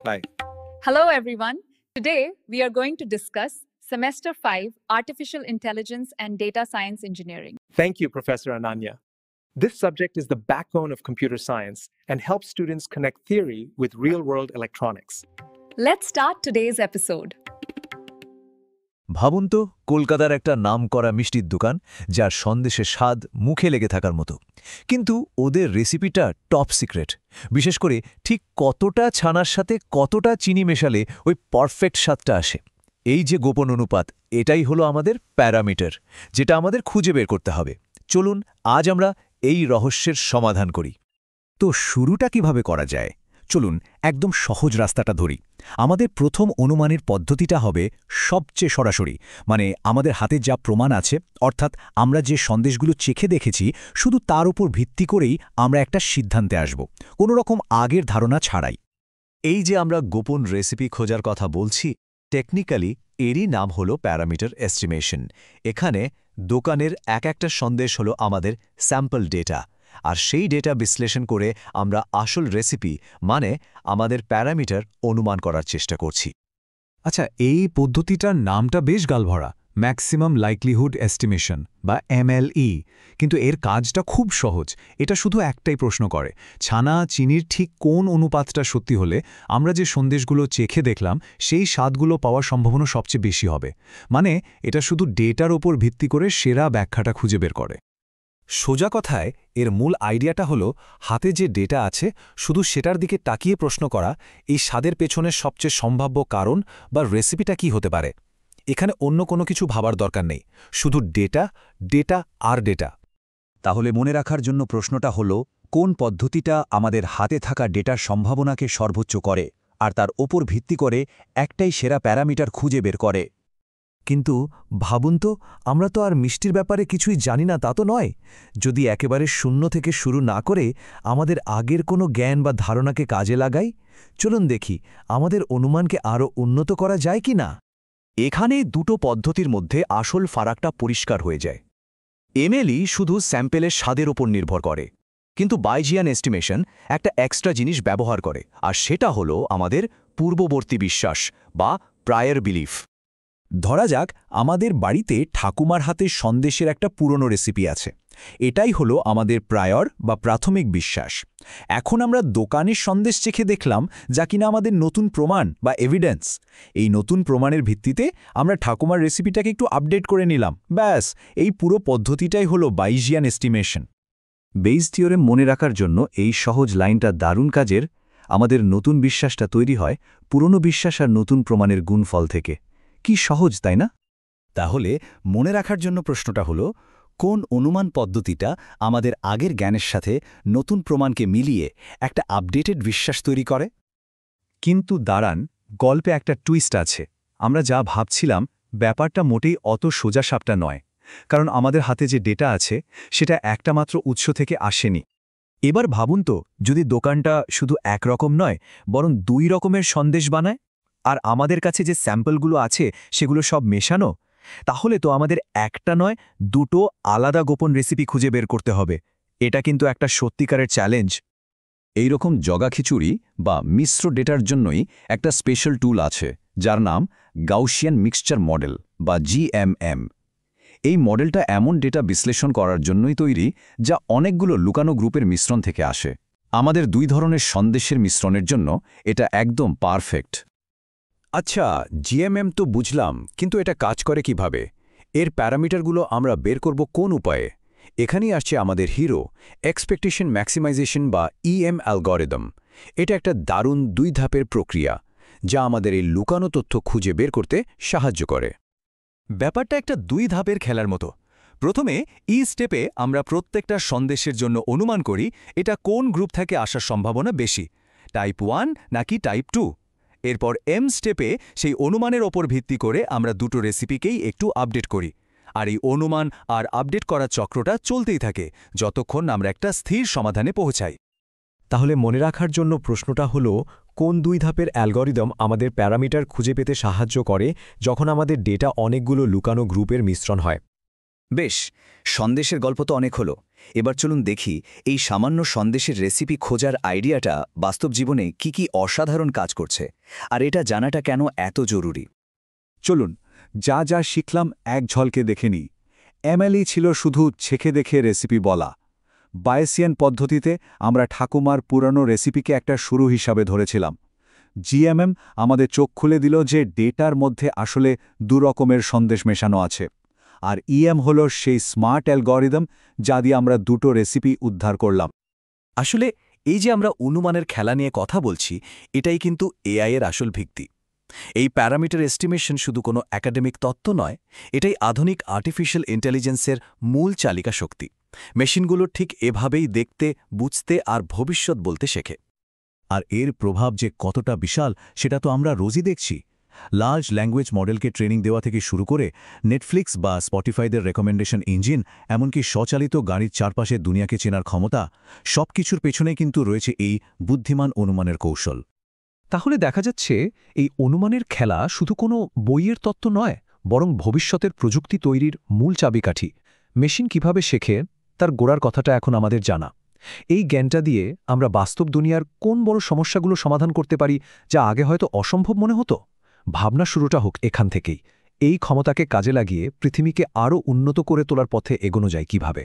Bye. Hello, everyone. Today, we are going to discuss Semester 5, Artificial Intelligence and Data Science Engineering. Thank you, Professor Ananya. This subject is the backbone of computer science and helps students connect theory with real-world electronics. Let's start today's episode. ভাবুন তো কলকাতার একটা নামকরা মিষ্টির দোকান যার সন্দেশের স্বাদ মুখে লেগে থাকার মতো, কিন্তু ওদের রেসিপিটা টপ সিক্রেট। বিশেষ করে ঠিক কতটা ছানার সাথে কতটা চিনি মেশালে ওই পারফেক্ট স্বাদটা আসে। এই যে গোপন অনুপাত, এটাই হলো আমাদের প্যারামিটার, যেটা আমাদের খুঁজে বের করতে হবে। চলুন আজ আমরা এই রহস্যের সমাধান করি। তো শুরুটা কিভাবে করা যায়? চলুন একদম সহজ রাস্তাটা ধরি। আমাদের প্রথম অনুমানের পদ্ধতিটা হবে সবচেয়ে সরাসরি, মানে আমাদের হাতে যা প্রমাণ আছে, অর্থাৎ আমরা যে সন্দেশগুলো চেখে দেখেছি, শুধু তার উপর ভিত্তি করেই আমরা একটা সিদ্ধান্তে আসব, কোনো রকম আগের ধারণা ছাড়াই। এই যে আমরা গোপন রেসিপি খোঁজার কথা বলছি, টেকনিক্যালি এরই নাম হলো প্যারামিটার এস্টিমেশন। এখানে দোকানের একটা সন্দেশ হলো আমাদের স্যাম্পল ডেটা, আর সেই ডেটা বিশ্লেষণ করে আমরা আসল রেসিপি মানে আমাদের প্যারামিটার অনুমান করার চেষ্টা করছি। আচ্ছা, এই পদ্ধতিটার নামটা বেশ গালভরা, ম্যাক্সিমাম লাইকলিহুড এস্টিমেশন বা MLE, কিন্তু এর কাজটা খুব সহজ। এটা শুধু একটাই প্রশ্ন করে, ছানা চিনির ঠিক কোন অনুপাতটা সত্যি হলে আমরা যে সন্দেশগুলো চেখে দেখলাম সেই স্বাদগুলো পাওয়ার সম্ভাবনা সবচেয়ে বেশি হবে। মানে এটা শুধু ডেটার ওপর ভিত্তি করে সেরা ব্যাখ্যাটা খুঁজে বের করে। সোজা কথায় এর মূল আইডিয়াটা হলো হাতে যে ডেটা আছে শুধু সেটার দিকে তাকিয়ে প্রশ্ন করা, এই স্বাদের পেছনের সবচেয়ে সম্ভাব্য কারণ বা রেসিপিটা কি হতে পারে। এখানে অন্য কোনো কিছু ভাবার দরকার নেই, শুধু ডেটা ডেটা আর ডেটা। তাহলে মনে রাখার জন্য প্রশ্নটা হলো, কোন পদ্ধতিটা আমাদের হাতে থাকা ডেটার সম্ভাবনাকে সর্বোচ্চ করে আর তার ওপর ভিত্তি করে একটাই সেরা প্যারামিটার খুঁজে বের করে। কিন্তু ভাবুন তো, আমরা তো আর মিষ্টির ব্যাপারে কিছুই জানি না, তা তো নয়। যদি একেবারে শূন্য থেকে শুরু না করে আমাদের আগের কোনো জ্ঞান বা ধারণাকে কাজে লাগাই, চলুন দেখি আমাদের অনুমানকে আরও উন্নত করা যায় কি না। এখানে দুটো পদ্ধতির মধ্যে আসল ফারাকটা পরিষ্কার হয়ে যায়। MLE শুধু স্যাম্পেলের স্বাদের ওপর নির্ভর করে, কিন্তু বাইজিয়ান এস্টিমেশন একটা এক্সট্রা জিনিস ব্যবহার করে, আর সেটা হলো আমাদের পূর্ববর্তী বিশ্বাস বা প্রায়র বিলিফ। ধরা যাক আমাদের বাড়িতে ঠাকুমার হাতে সন্দেশের একটা পুরনো রেসিপি আছে। এটাই হলো আমাদের প্রায়র বা প্রাথমিক বিশ্বাস। এখন আমরা দোকানের সন্দেশ চেখে দেখলাম, যা কিনা আমাদের নতুন প্রমাণ বা এভিডেন্স। এই নতুন প্রমাণের ভিত্তিতে আমরা ঠাকুমার রেসিপিটাকে একটু আপডেট করে নিলাম, ব্যাস। এই পুরো পদ্ধতিটাই হলো বাইজিয়ান এস্টিমেশন। বেইজ থিওরেম মনে রাখার জন্য এই সহজ লাইনটা দারুণ কাজের। আমাদের নতুন বিশ্বাসটা তৈরি হয় পুরনো বিশ্বাস আর নতুন প্রমাণের গুণফল থেকে। কি সহজ, তাই না? তাহলে মনে রাখার জন্য প্রশ্নটা হলো, কোন অনুমান পদ্ধতিটা আমাদের আগের জ্ঞানের সাথে নতুন প্রমাণকে মিলিয়ে একটা আপডেটেড বিশ্বাস তৈরি করে? কিন্তু দাঁড়ান, গল্পে একটা টুইস্ট আছে। আমরা যা ভাবছিলাম ব্যাপারটা মোটেই অত সোজাসাপটা নয়, কারণ আমাদের হাতে যে ডেটা আছে সেটা একটা মাত্র উৎস থেকে আসেনি। এবার ভাবুন তো, যদি দোকানটা শুধু একরকম নয় বরং দুই রকমের সন্দেশ বানায়, আর আমাদের কাছে যে স্যাম্পলগুলো আছে সেগুলো সব মেশানো, তাহলে তো আমাদের একটা নয় দুটো আলাদা গোপন রেসিপি খুঁজে বের করতে হবে। এটা কিন্তু একটা সত্যিকারের চ্যালেঞ্জ। এইরকম জগাখিচুড়ি বা মিশ্র ডেটার জন্যই একটা স্পেশাল টুল আছে, যার নাম গাউসিয়ান মিক্সচার মডেল বা GMM। এই মডেলটা এমন ডেটা বিশ্লেষণ করার জন্যই তৈরি যা অনেকগুলো লুকানো গ্রুপের মিশ্রণ থেকে আসে। আমাদের দুই ধরনের সন্দেশের মিশ্রণের জন্য এটা একদম পারফেক্ট। আচ্ছা, GMM তো বুঝলাম, কিন্তু এটা কাজ করে কিভাবে? এর প্যারামিটারগুলো আমরা বের করব কোন উপায়ে? এখানেই আসছে আমাদের হিরো, এক্সপেকটেশন ম্যাক্সিমাইজেশন বা EM অ্যালগরিদম। এটা একটা দারুণ দুই ধাপের প্রক্রিয়া, যা আমাদের এই লুকানো তথ্য খুঁজে বের করতে সাহায্য করে। ব্যাপারটা একটা দুই ধাপের খেলার মতো। প্রথমে স্টেপে আমরা প্রত্যেকটা সন্দেশের জন্য অনুমান করি এটা কোন গ্রুপ থেকে আসার সম্ভাবনা বেশি, টাইপ 1 নাকি টাইপ 2। এরপর স্টেপে সেই অনুমানের ওপর ভিত্তি করে আমরা দুটো রেসিপিকেই একটু আপডেট করি, আর এই অনুমান আর আপডেট করার চক্রটা চলতেই থাকে যতক্ষণ আমরা একটা স্থির সমাধানে পৌঁছাই। তাহলে মনে রাখার জন্য প্রশ্নটা হলো, কোন দুই ধাপের অ্যালগরিদম আমাদের প্যারামিটার খুঁজে পেতে সাহায্য করে যখন আমাদের ডেটা অনেকগুলো লুকানো গ্রুপের মিশ্রণ হয়? বেশ, সন্দেশের গল্প তো অনেক হলো। এবার চলুন দেখি এই সামান্য সন্দেশের রেসিপি খোঁজার আইডিয়াটা বাস্তব জীবনে কি অসাধারণ কাজ করছে, আর এটা জানাটা কেন এত জরুরি। চলুন যা যা শিখলাম এক ঝলকে দেখে নিই। এমএলই ছিল শুধু ছেঁকে দেখে রেসিপি বলা। বায়েসিয়ান পদ্ধতিতে আমরা ঠাকুমার পুরানো রেসিপিকে একটা শুরু হিসাবে ধরেছিলাম। জিএমএম আমাদের চোখ খুলে দিল যে ডেটার মধ্যে আসলে দুরকমের সন্দেশ মেশানো আছে। আর ইএম হল সেই স্মার্ট অ্যালগরিদম যা দিয়ে আমরা দুটো রেসিপি উদ্ধার করলাম। আসলে এই যে আমরা অনুমানের খেলা নিয়ে কথা বলছি, এটাই কিন্তু এআই এর আসল ভিত্তি। এই প্যারামিটার এস্টিমেশন শুধু কোনো একাডেমিক তত্ত্ব নয়, এটাই আধুনিক আর্টিফিশিয়াল ইন্টেলিজেন্সের মূল চালিকা শক্তি। মেশিনগুলো ঠিক এভাবেই দেখতে, বুঝতে আর ভবিষ্যৎ বলতে শেখে। আর এর প্রভাব যে কতটা বিশাল সেটা তো আমরা রোজই দেখছি। লার্জ ল্যাঙ্গুয়েজ মডেলকে ট্রেনিং দেওয়া থেকে শুরু করে নেটফ্লিক্স বা স্পটিফাইদের রেকমেন্ডেশন ইঞ্জিন, এমনকি স্বচালিত গাড়ির চারপাশে দুনিয়াকে চেনার ক্ষমতা, সব কিছুর পেছনে কিন্তু রয়েছে এই বুদ্ধিমান অনুমানের কৌশল। তাহলে দেখা যাচ্ছে এই অনুমানের খেলা শুধু কোনো বইয়ের তত্ত্ব নয়, বরং ভবিষ্যতের প্রযুক্তি তৈরির মূল চাবিকাঠি। মেশিন কিভাবে শেখে তার গোড়ার কথাটা এখন আমাদের জানা। এই জ্ঞানটা দিয়ে আমরা বাস্তব দুনিয়ার কোন বড় সমস্যাগুলো সমাধান করতে পারি, যা আগে হয়তো অসম্ভব মনে হতো। ভাবনা শুরুটা হোক এখান থেকেই। এই ক্ষমতাকে কাজে লাগিয়ে পৃথিবীকে আরও উন্নত করে তোলার পথে এগোনো যায় কিভাবে।